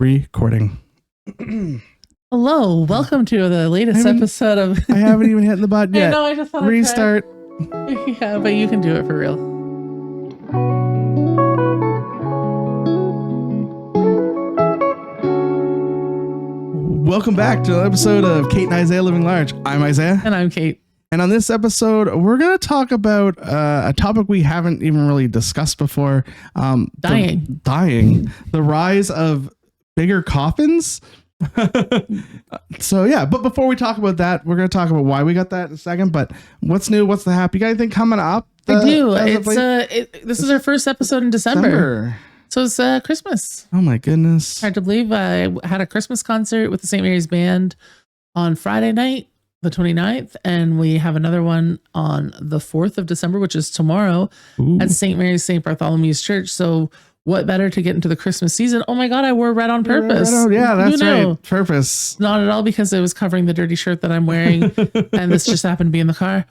Recording. Hello, welcome to the latest episode of. I haven't even hit the button yet. I know, I just thought Restart. Yeah, but you can do it for real. Welcome back to an episode of Kate and Isaiah Living Large. I'm Isaiah. And I'm Kate. And on this episode, we're going to talk about a topic we haven't even really discussed before. Dying. The rise of bigger coffins. So yeah, but before we talk about that, we're going to talk about why we got that in a second. But what's new? What's the happy? You got anything coming up? I do. This is our first episode in December. So it's Christmas. Oh my goodness. Hard to believe. I had a Christmas concert with the St. Mary's Band on Friday night, the 29th. And we have another one on the 4th of December, which is tomorrow. Ooh. At St. Mary's St. Bartholomew's Church. So what better to get into the Christmas season? Oh my God, I wore red on purpose. Yeah, that's right. Purpose. Not at all, because it was covering the dirty shirt that I'm wearing. And this just happened to be in the car.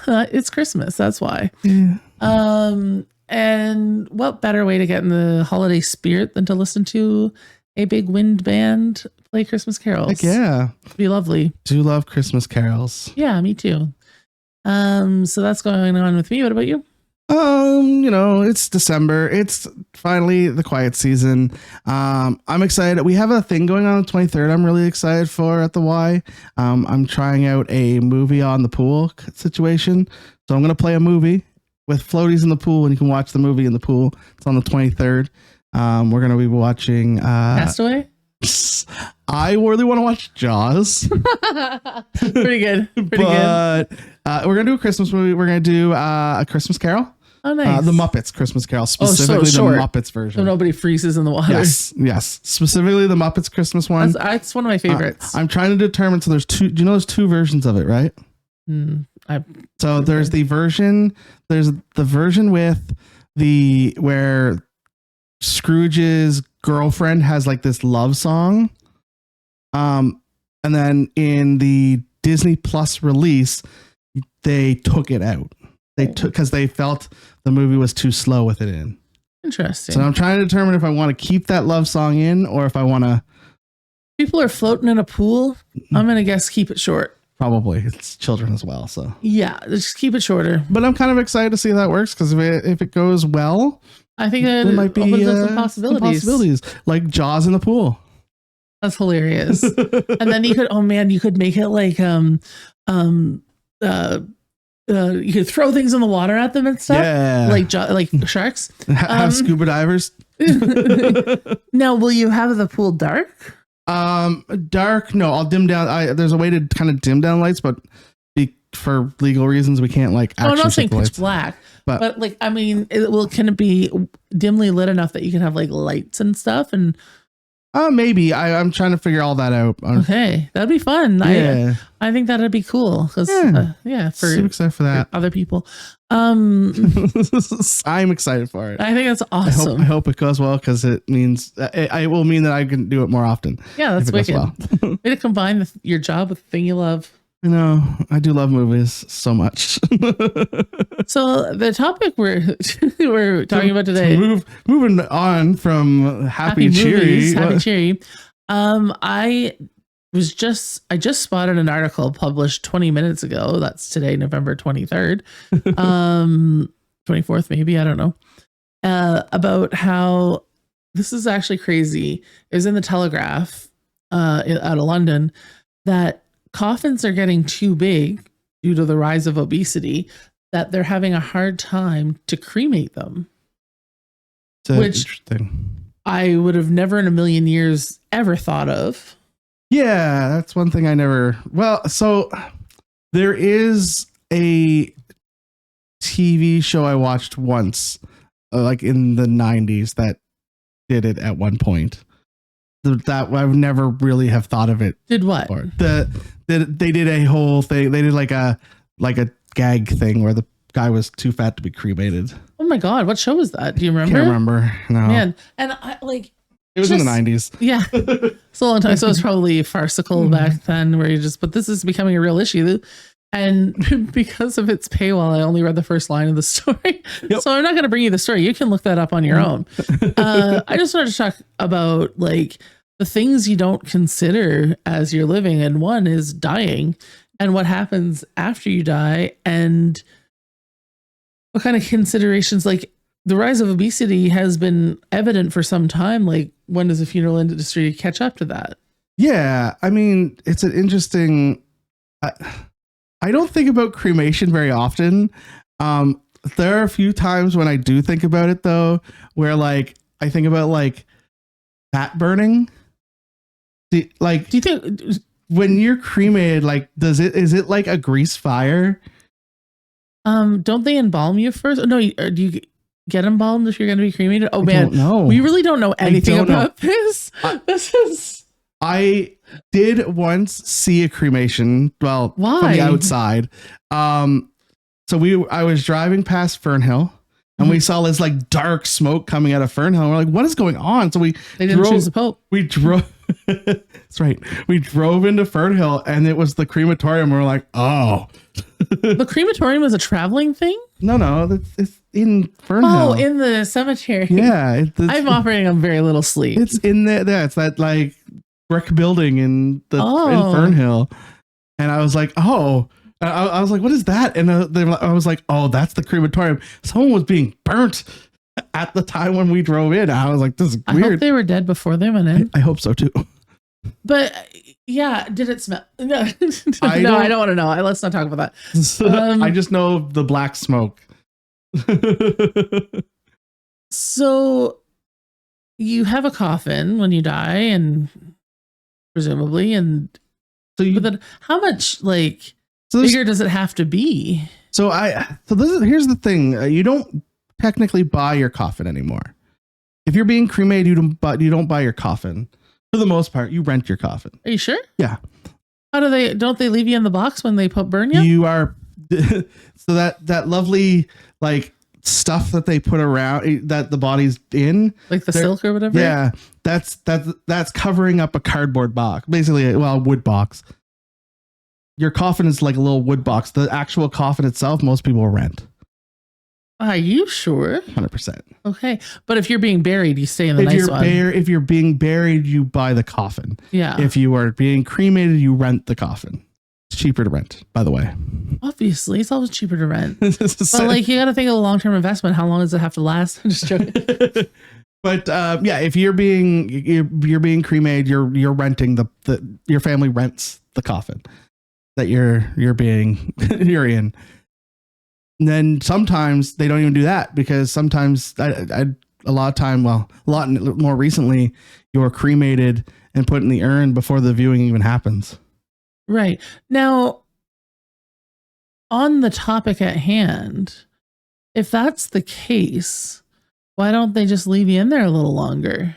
It's Christmas. That's why. Yeah. And what better way to get in the holiday spirit than to listen to a big wind band play Christmas carols? Heck yeah. It'd be lovely. Do love Christmas carols. Yeah, me too. So that's going on with me. What about you? It's December. It's finally the quiet season. I'm excited. We have a thing going on the 23rd. I'm really excited for at the Y. I'm trying out a movie on the pool situation. So I'm going to play a movie with floaties in the pool, and you can watch the movie in the pool. It's on the 23rd. We're going to be watching Castaway. I really want to watch Jaws. Pretty good. We're going to do a Christmas movie. We're going to do a Christmas Carol. Oh, nice. The Muppets Christmas Carol, specifically the Muppets version. So nobody freezes in the water. Yes. Specifically the Muppets Christmas one. That's one of my favorites. I'm trying to determine. So there's two. Do you know there's two versions of it, right? There's the version. There's the version with where Scrooge's girlfriend has like this love song. And then in the Disney Plus release, they took it out. Because they felt the movie was too slow with it in. Interesting. So I'm trying to determine if I want to keep that love song in or if I want to. People are floating in a pool. I'm going to guess keep it short. Probably. It's children as well. So yeah, just keep it shorter. But I'm kind of excited to see how that works, because if it goes well, I think it might be some possibilities. Like Jaws in the pool. That's hilarious. And then you could make it like you could throw things in the water at them and stuff. Yeah. Like sharks. Have scuba divers. Now, will you have the pool dark? Dark. No, I'll dim down. There's a way to kind of dim down lights, but for legal reasons, we can't actually. I'm not saying pitch black, but can it be dimly lit enough that you can have like lights and stuff? And maybe I'm trying to figure all that out. Okay, that'd be fun. Yeah. I think that'd be cool because for super excited for that. For other people. I'm excited for it. I think that's awesome. I hope it goes well, because it means it will mean that I can do it more often. Yeah, that's wicked. Way to combine your job with the thing you love. I know. I do love movies so much. So the topic we're talking about today. Moving on from happy cheery. I just spotted an article published 20 minutes ago. That's today, November 23rd. 24th, maybe. I don't know. About how this is actually crazy. It was in the Telegraph out of London that coffins are getting too big due to the rise of obesity, that they're having a hard time to cremate them. Which I would have never in a million years ever thought of. Yeah, that's one thing I never. Well, so there is a TV show I watched once, like in the 90s, that did it at one point. That I would never really have thought of it. Did what? They did a whole thing. They did like a gag thing where the guy was too fat to be cremated. Oh my God, what show was that? Do you remember? Can't remember. No. Man, and I like. It was in the 90s. Yeah, it's a long time. So it was probably farcical back then, where but this is becoming a real issue. And because of its paywall, I only read the first line of the story. Yep. So I'm not going to bring you the story. You can look that up on your own. I just wanted to talk about like the things you don't consider as you're living. And one is dying and what happens after you die and what kind of considerations, like the rise of obesity has been evident for some time. Like when does the funeral industry catch up to that? Yeah, I mean, it's an interesting. I don't think about cremation very often. There are a few times when I do think about it though, where like I think about like fat burning. Like, Do you think when you're cremated, like, is it like a grease fire? don't they embalm you first? No, do you get embalmed if you're going to be cremated? Oh man, No, we really don't know anything don't know. about this. This is I did once see a cremation. Well, from Why? the outside. So I was driving past Fernhill, and we saw this like dark smoke coming out of Fernhill. And we're like, what is going on? So they didn't choose the Pope. we drove. That's right. We drove into Fernhill, and it was the crematorium. We're like, oh, The crematorium was a traveling thing? no, it's in Fernhill. Oh, in the cemetery. Yeah, I'm operating on very little sleep. it's in there. That's that like brick building in Oh. in Fernhill, and I was like, oh. I was like, what is that? And I was like, oh, that's the crematorium. Someone was being burnt at the time when we drove in. I was like, this is I hope weird. they were dead before they went in. I hope so too. But yeah, did it smell? No, I I don't want to know. Let's not talk about that. I just know the black smoke. So you have a coffin when you die, and presumably, and So but then how much like so bigger does it have to be? here's the thing. You don't technically buy your coffin anymore. If you're being cremated, you don't buy your coffin. For the most part, you rent your coffin. Are you sure? Yeah. How don't they leave you in the box when they burn you? You are so that lovely like stuff that they put around that the body's in, Like the silk or whatever? yeah, that's covering up a cardboard box, basically. Well, a wood box. Your coffin is like a little wood box. The actual coffin itself, most people rent. Are you sure? 100%. Okay. But if you're being buried, you stay in the nice one. If you're being buried, you buy the coffin. Yeah. If you are being cremated, you rent the coffin. It's cheaper to rent, by the way. Obviously, it's always cheaper to rent. But like, you got to think of the long-term investment. How long does it have to last? I'm just joking. But yeah, if you're being cremated, you're renting your family rents the coffin that you're being you're in. And then sometimes they don't even do that, because sometimes a lot more recently, you're cremated and put in the urn before the viewing even happens. Right. Now, on the topic at hand, if that's the case, why don't they just leave you in there a little longer?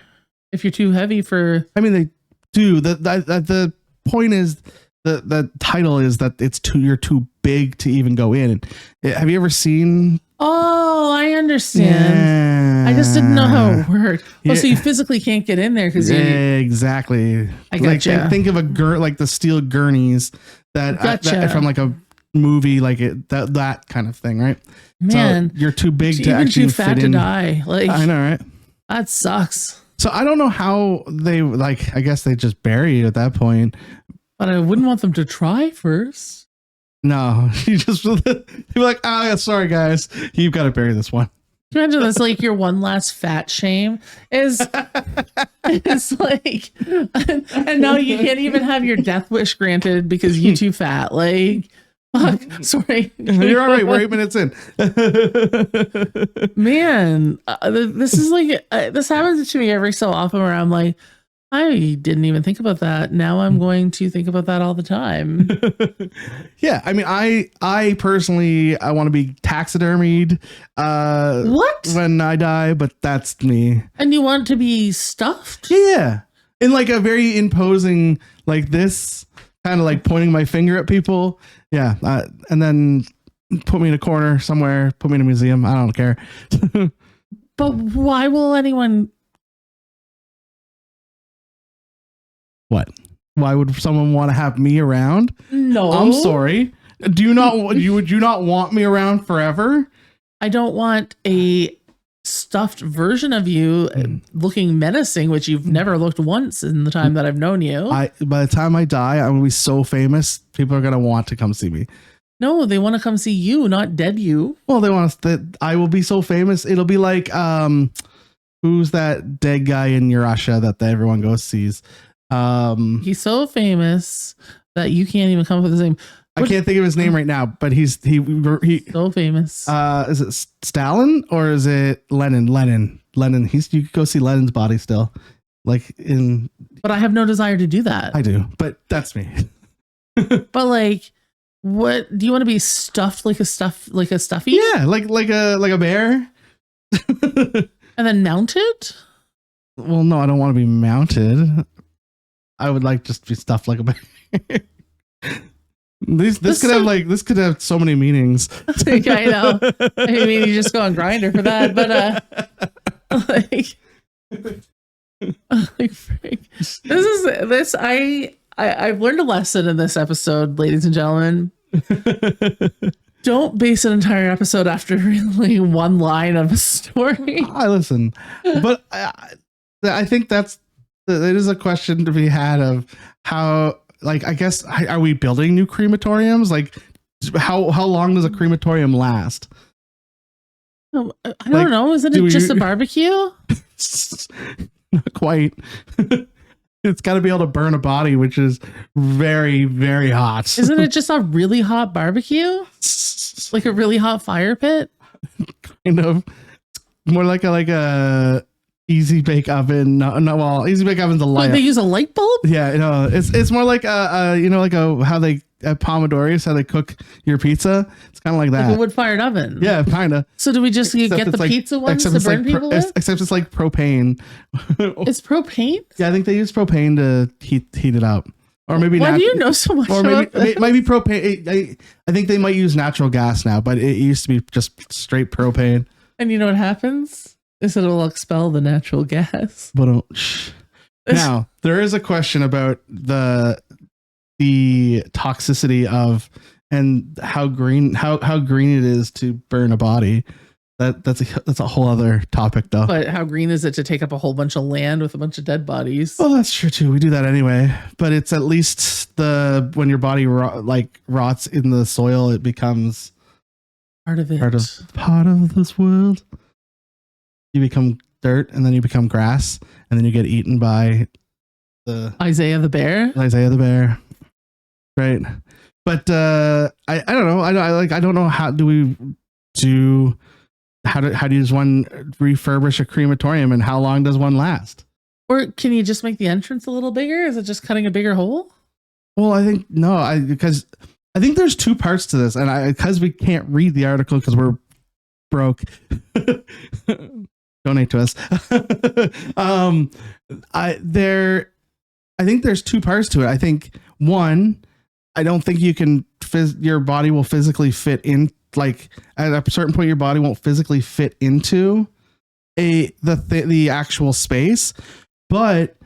If you're too heavy for... I mean, they do. The point is, the title is that you're too big to even go in. Have you ever seen... Oh, I understand. Yeah. I just didn't know how it worked. Yeah. Oh, so you physically can't get in there because exactly. I gotcha. Like, think of like the steel gurneys that from like a movie, like that kind of thing, right? Man, so you're too big to even actually too fat fit to in. die. Like, I know, right? That sucks. So I don't know how they like. I guess they just bury you at that point. But I wouldn't want them to try first. No, you just you're like, yeah, sorry guys, you've got to bury this one. Can you imagine this? Like your one last fat shame is it's like, and now you can't even have your death wish granted because you too fat. Like, fuck, sorry. You're all right. We're 8 minutes in. Man, this is like, this happens to me every so often where I'm like, I didn't even think about that. Now I'm going to think about that all the time. Yeah, I mean, I personally, I want to be taxidermied. What? When I die, but that's me. And you want to be stuffed? Yeah, in like a very imposing, like this, kind of like pointing my finger at people. Yeah, and then put me in a corner somewhere. Put me in a museum. I don't care. But why will anyone? What? Why would someone want to have me around? No. I'm sorry. Do you not? Would you not want me around forever? I don't want a stuffed version of you looking menacing, which you've never looked once in the time that I've known you. By the time I die, I'm gonna be so famous. People are gonna want to come see me. No, they want to come see you, not dead you. Well, they want us that I will be so famous. It'll be like who's that dead guy in Russia that everyone goes sees? He's so famous that you can't even come up with his name. I can't think of his name right now, but he so famous. Is it Stalin or is it Lenin? Lenin. You could go see Lenin's body still, like in. But I have no desire to do that. I do, but that's me. But like, what do you want to be stuffed like a stuffy? Yeah, like a bear. And then mounted? Well, no, I don't want to be mounted. I would like just be stuffed like a bear. This could have so many meanings. I know. I mean, you just go on Grindr for that, but I've learned a lesson in this episode, ladies and gentlemen. Don't base an entire episode after really one line of a story. I listen, but I think it is a question to be had of how. Like, I guess, are we building new crematoriums? Like, how long does a crematorium last? I don't know. Isn't it just a barbecue? Not quite. It's got to be able to burn a body, which is very, very hot. Isn't it just a really hot barbecue? Like a really hot fire pit? Kind of. More like a easy bake oven. No, easy bake oven's a light. They use a light bulb? Yeah, it's more like how they at Pomodori's, how they cook your pizza. It's kind of like that. Like a wood fired oven. Yeah, kind of. So do we just get the pizza ones to burn people with? Except it's like propane. It's propane? Yeah, I think they use propane to heat it up. Or maybe why do you know so much about this? It might be propane. I think they might use natural gas now, but it used to be just straight propane. And you know what happens? Is it'll expel the natural gas. But now there is a question about the toxicity of and how green it is to burn a body. That's a whole other topic though. But how green is it to take up a whole bunch of land with a bunch of dead bodies? Well, that's true too. We do that anyway. But it's at least when your body rots in the soil, it becomes part of it. Part of this world. You become dirt, and then you become grass, and then you get eaten by the Isaiah the bear. Right? But I don't know. I don't know how do one refurbish a crematorium, and how long does one last? Or can you just make the entrance a little bigger? Is it just cutting a bigger hole? Well, I think no. Because I think there's two parts to this, and because we can't read the article because we're broke. Donate to us. I think there's two parts to it. I think one, I don't think you can your body will physically fit in, like at a certain point your body won't physically fit into the actual space. But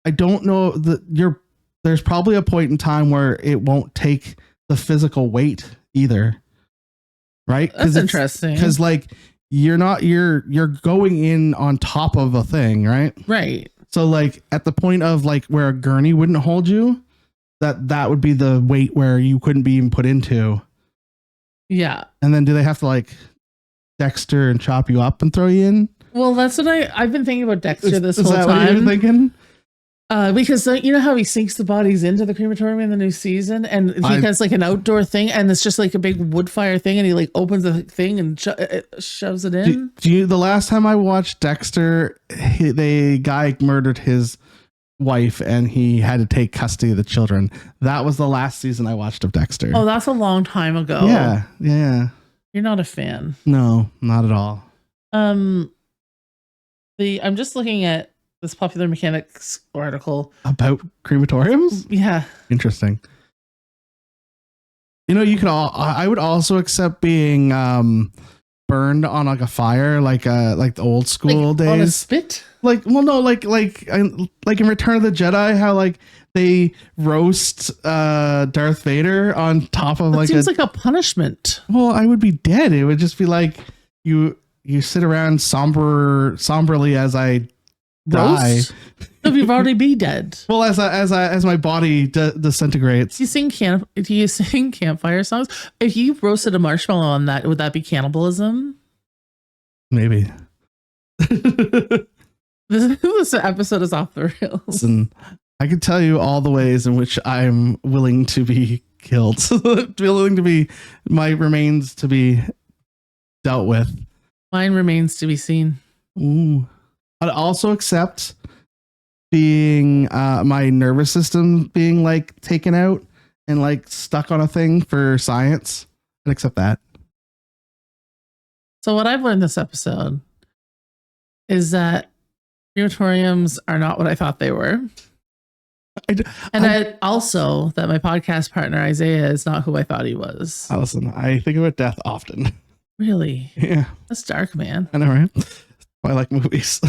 I don't know that there's probably a point in time where it won't take the physical weight either. Right? That's interesting. Because like you're going in on top of a thing, right? Right. So like at the point of like where a gurney wouldn't hold you, that would be the weight where you couldn't be even put into. Yeah. And then do they have to like Dexter and chop you up and throw you in? Well, that's what I've been thinking about Dexter this whole time. Is that what you're thinking? Because you know how he sinks the bodies into the crematorium in the new season, and he has like an outdoor thing, and it's just like a big wood fire thing, and he like opens the thing and shoves it in. The last time I watched Dexter, the guy murdered his wife, and he had to take custody of the children. That was the last season I watched of Dexter. Oh, that's a long time ago. Yeah. You're not a fan. No, not at all. I'm just looking at this Popular Mechanics article about crematoriums. Yeah, interesting. You know, I would also accept being burned on like a fire, like the old school Like on a days. spit? Like, well, no, like in Return of the Jedi, how like they roast Darth Vader on top of That like seems like a punishment. well, I would be dead. It would just be like you sit around somberly as I die. Roast? No, you've already be dead. Well, as my body disintegrates. Do you sing campfire songs? If you roasted a marshmallow on that, would that be cannibalism? Maybe. This episode is off the rails. Listen, I could tell you all the ways in which I'm willing to be killed, my remains to be dealt with. Mine remains to be seen. Ooh. I'd also accept being my nervous system being like taken out and like stuck on a thing for science. I'd accept that. So what I've learned this episode is that crematoriums are not what I thought they were. Also that my podcast partner Isaiah is not who I thought he was. Listen, I think about death often. Really? Yeah. That's dark, man. I know, right? I like movies.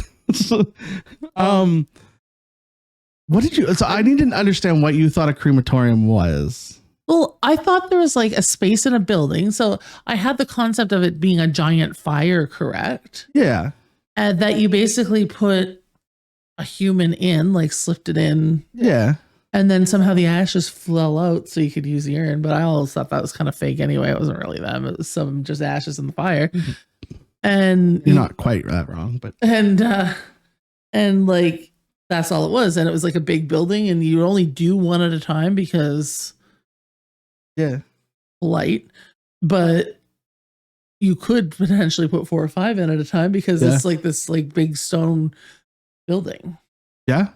What did you? So I need to understand what you thought a crematorium was. Well, I thought there was like a space in a building. So I had the concept of it being a giant fire, correct? Yeah. And that you basically put a human in, like slipped it in. Yeah. And then somehow the ashes fell out so you could use the urn. But I always thought that was kind of fake anyway. It wasn't really them. It was some just ashes in the fire. And you're not quite that wrong, but and like that's all it was. And it was like a big building and you only do one at a time because yeah, light. But you could potentially put 4 or 5 in at a time because it's like this like big stone building. Yeah.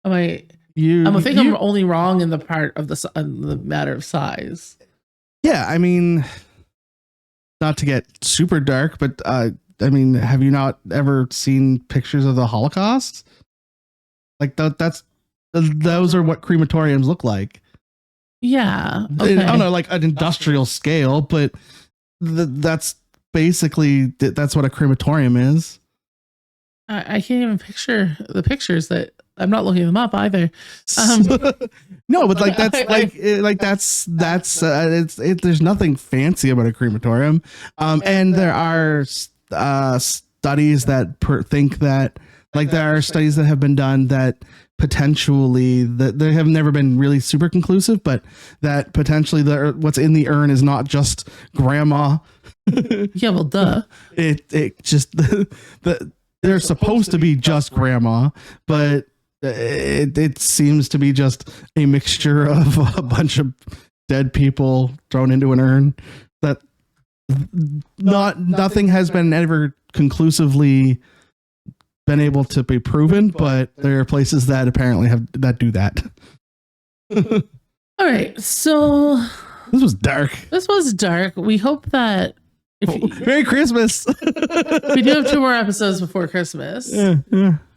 I think I'm only wrong in the part of the matter of size. Yeah, I mean, not to get super dark, but I mean, have you not ever seen pictures of the Holocaust? Like those are what crematoriums look like. Yeah. Okay. I don't know, like an industrial scale, but that's basically that's what a crematorium is. I can't even picture the pictures that I'm not looking them up either. No, but like that's there's nothing fancy about a crematorium. And there are studies that think that like there are studies that have been done that potentially that they have never been really super conclusive, but that potentially what's in the urn is not just grandma. Yeah, well, duh. It just they're supposed to be just grandma, but it seems to be just a mixture of a bunch of dead people thrown into an urn. That nothing has been ever conclusively been able to be proven, but there are places that apparently that do that. All right, so this was dark. We hope that Merry Christmas. We do have 2 more episodes before Christmas. Yeah.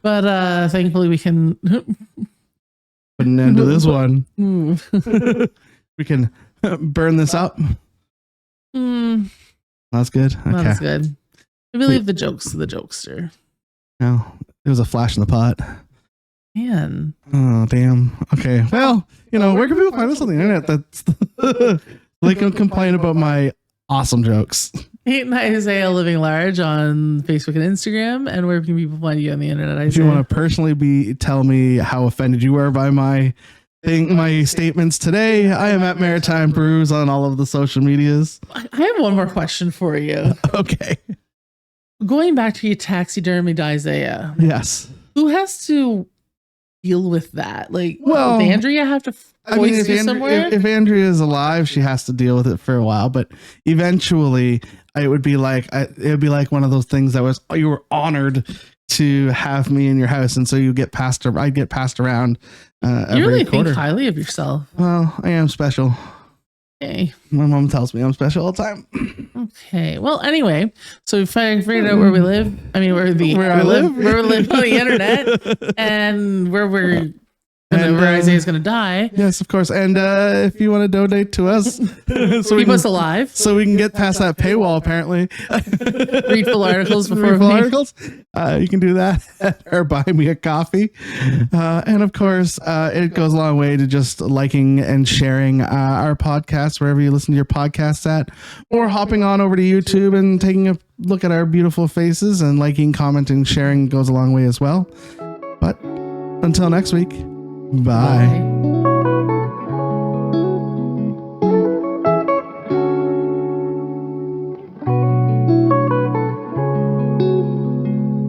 But thankfully we can put an end to this one. We can burn this up. That's good. Okay. That's good. Maybe leave the jokes to the jokester. No, it was a flash in the pot. Man. Oh, damn. Okay. Well, where can people find us on the internet? That's they can complain about my awesome jokes. Kate and Isaiah Living Large on Facebook and Instagram. And where can people find you on the internet, Isaiah? If you want to personally tell me how offended you were by my statements today, I am at Maritime Brews on all of the social medias. I have one more question for you. Okay. Going back to your taxidermied Isaiah. Yes. Who has to deal with that? Like, well, does Andrea have to voice you somewhere? If Andrea is alive, she has to deal with it for a while, but eventually it would be like one of those things that was, you were honored to have me in your house, and so I'd get passed around every you really quarter. Think highly of yourself. Well, I am special. Okay. My mom tells me I'm special all the time. Okay. Well, anyway, so we figured out where we live. I mean, where we live on the internet, and where we're whenever Isaiah's going to die. Yes, of course. And if you want to donate to us, Keep us alive. so we can get past that paywall, apparently. Read full articles before Read full articles. You can do that or buy me a coffee. And of course, it goes a long way to just liking and sharing our podcast wherever you listen to your podcasts at, or hopping on over to YouTube and taking a look at our beautiful faces, and liking, commenting, sharing goes a long way as well. But until next week, bye.